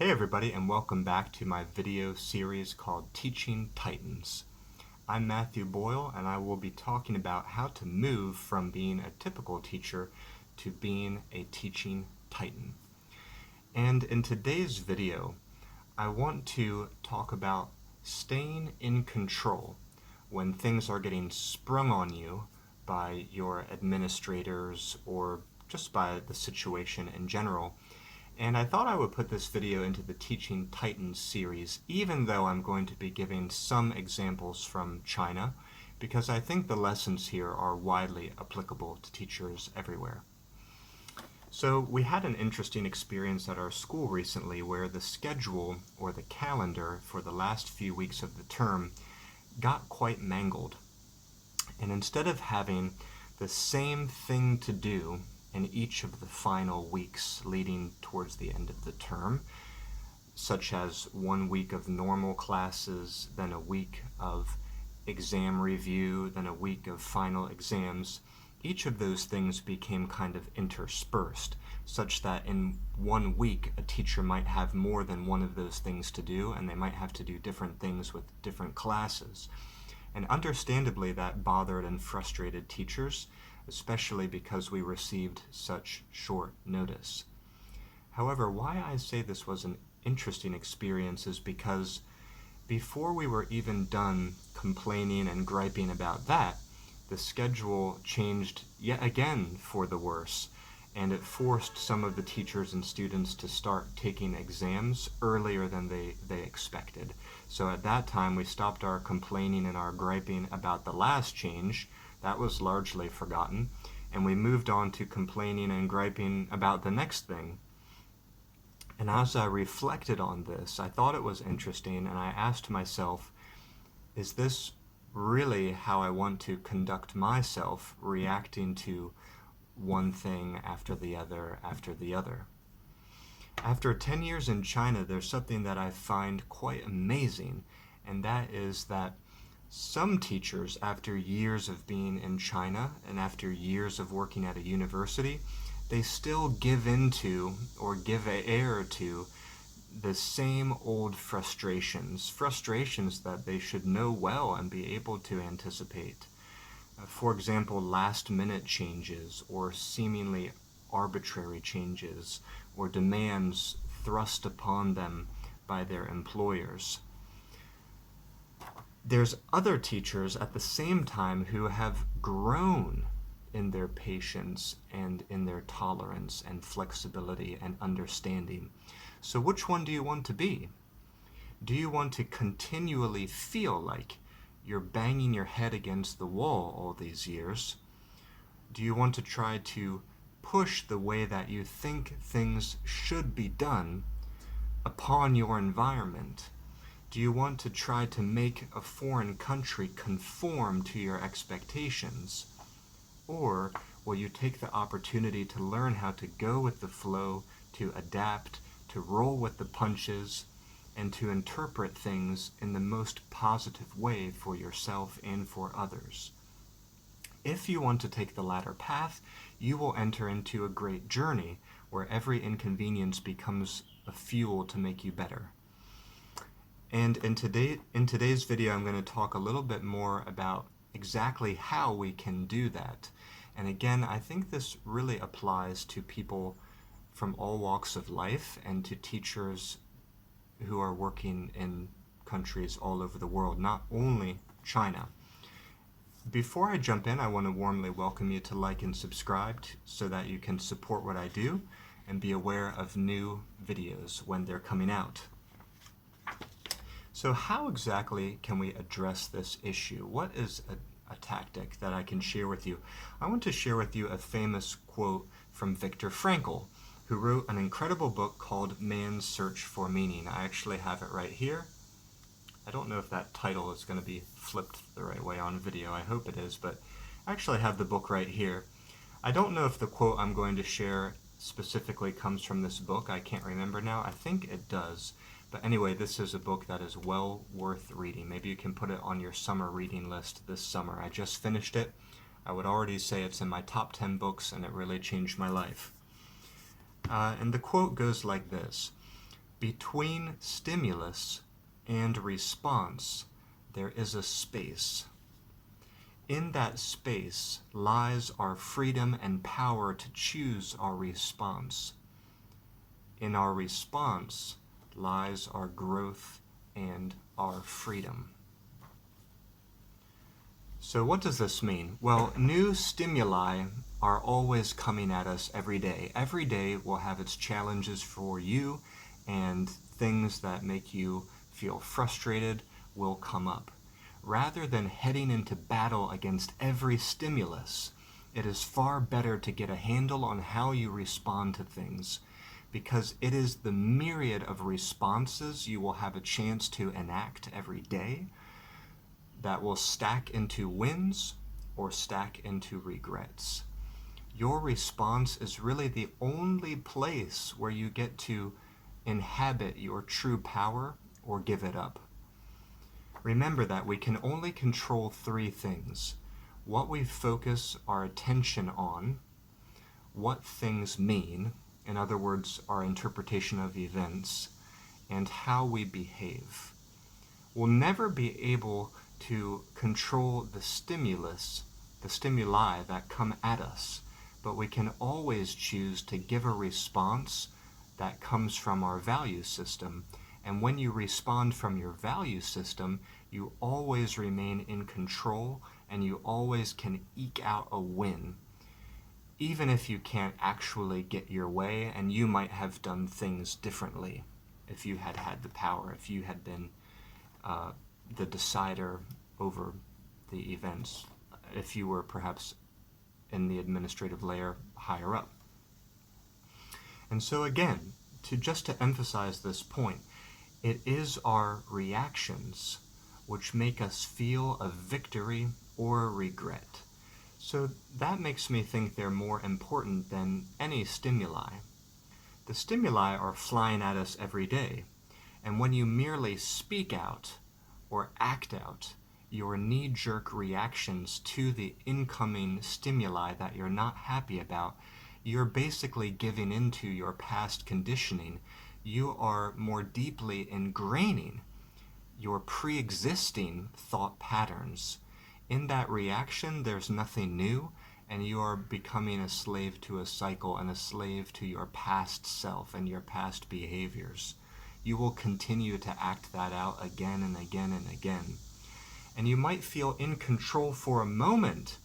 Hey everybody, and welcome back to my video series called Teaching Titans. I'm Matthew Boyle, and I will be talking about how to move from being a typical teacher to being a teaching titan. And in today's video, I want to talk about staying in control when things are getting sprung on you by your administrators or just by the situation in general. And I thought I would put this video into the Teaching Titans series, even though I'm going to be giving some examples from China, because I think the lessons here are widely applicable to teachers everywhere. So we had an interesting experience at our school recently where the schedule or the calendar for the last few weeks of the term got quite mangled. And instead of having the same thing to do in each of the final weeks leading towards the end of the term, such as 1 week of normal classes, then a week of exam review, then a week of final exams, each of those things became kind of interspersed, such that in 1 week a teacher might have more than one of those things to do, and they might have to do different things with different classes. And understandably, that bothered and frustrated teachers, especially because we received such short notice. However, why I say this was an interesting experience is because before we were even done complaining and griping about that, the schedule changed yet again for the worse, and it forced some of the teachers and students to start taking exams earlier than they expected. So at that time, we stopped our complaining and our griping about the last change. That was largely forgotten, and we moved on to complaining and griping about the next thing. And as I reflected on this, I thought it was interesting, and I asked myself, is this really how I want to conduct myself, reacting to one thing after the other after the other? After 10 years in China, there's something that I find quite amazing, and that is that some teachers, after years of being in China and after years of working at a university, they still give into or give air to the same old frustrations that they should know well and be able to anticipate. For example, last-minute changes or seemingly arbitrary changes or demands thrust upon them by their employers. There's other teachers at the same time who have grown in their patience and in their tolerance and flexibility and understanding. So which one do you want to be? Do you want to continually feel like you're banging your head against the wall all these years? Do you want to try to push the way that you think things should be done upon your environment? Do you want to try to make a foreign country conform to your expectations? Or will you take the opportunity to learn how to go with the flow, to adapt, to roll with the punches, and to interpret things in the most positive way for yourself and for others? If you want to take the latter path, you will enter into a great journey where every inconvenience becomes a fuel to make you better. And in today's video, I'm going to talk a little bit more about exactly how we can do that. And again, I think this really applies to people from all walks of life and to teachers who are working in countries all over the world, not only China. Before I jump in, I want to warmly welcome you to like and subscribe so that you can support what I do and be aware of new videos when they're coming out. So how exactly can we address this issue? What is a tactic that I can share with you? I want to share with you a famous quote from Viktor Frankl, who wrote an incredible book called Man's Search for Meaning. I actually have it right here. I don't know if that title is going to be flipped the right way on video. I hope it is, but I actually have the book right here. I don't know if the quote I'm going to share specifically comes from this book. I can't remember now. I think it does. But anyway, this is a book that is well worth reading. Maybe you can put it on your summer reading list this summer. I just finished it. I would already say it's in my top 10 books, and it really changed my life. And the quote goes like this: Between stimulus and response, there is a space. In that space lies our freedom and power to choose our response. In our response lies our growth and our freedom. So what does this mean? Well, new stimuli are always coming at us every day. Every day will have its challenges for you, and things that make you feel frustrated will come up. Rather than heading into battle against every stimulus, it is far better to get a handle on how you respond to things, because it is the myriad of responses you will have a chance to enact every day that will stack into wins or stack into regrets. Your response is really the only place where you get to inhabit your true power or give it up. Remember that we can only control three things: what we focus our attention on, what things mean, in other words, our interpretation of events, and how we behave. We'll never be able to control the stimuli that come at us, but we can always choose to give a response that comes from our value system. And when you respond from your value system, you always remain in control, and you always can eke out a win, even if you can't actually get your way, and you might have done things differently if you had had the power, if you had been the decider over the events, if you were perhaps in the administrative layer higher up. And so again, just to emphasize this point, it is our reactions which make us feel a victory or a regret. So that makes me think they're more important than any stimuli. The stimuli are flying at us every day, and when you merely speak out or act out your knee-jerk reactions to the incoming stimuli that you're not happy about, you're basically giving into your past conditioning. You are more deeply ingraining your pre-existing thought patterns. In that reaction, there's nothing new, and you are becoming a slave to a cycle and a slave to your past self and your past behaviors. You will continue to act that out again and again and again. And you might feel in control for a moment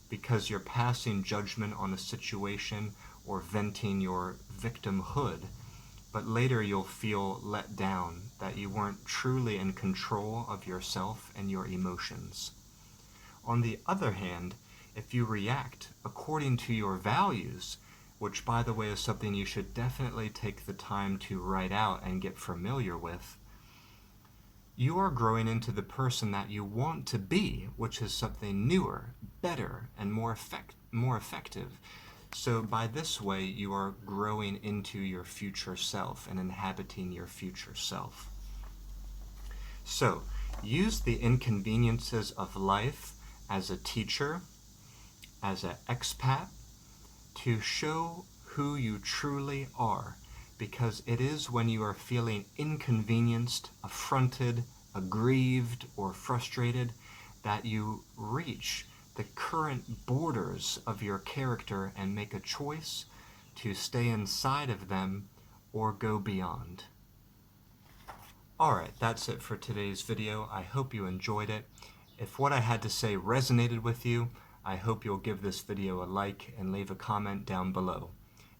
because you're passing judgment on a situation or venting your victimhood, but later you'll feel let down that you weren't truly in control of yourself and your emotions. On the other hand, if you react according to your values, which by the way is something you should definitely take the time to write out and get familiar with, you are growing into the person that you want to be, which is something newer, better, and more effective. So by this way, you are growing into your future self and inhabiting your future self. So use the inconveniences of life as a teacher, as an expat, to show who you truly are, because it is when you are feeling inconvenienced, affronted, aggrieved, or frustrated that you reach the current borders of your character and make a choice to stay inside of them or go beyond. Alright, that's it for today's video. I hope you enjoyed it. If what I had to say resonated with you, I hope you'll give this video a like and leave a comment down below.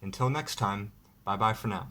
Until next time, bye-bye for now.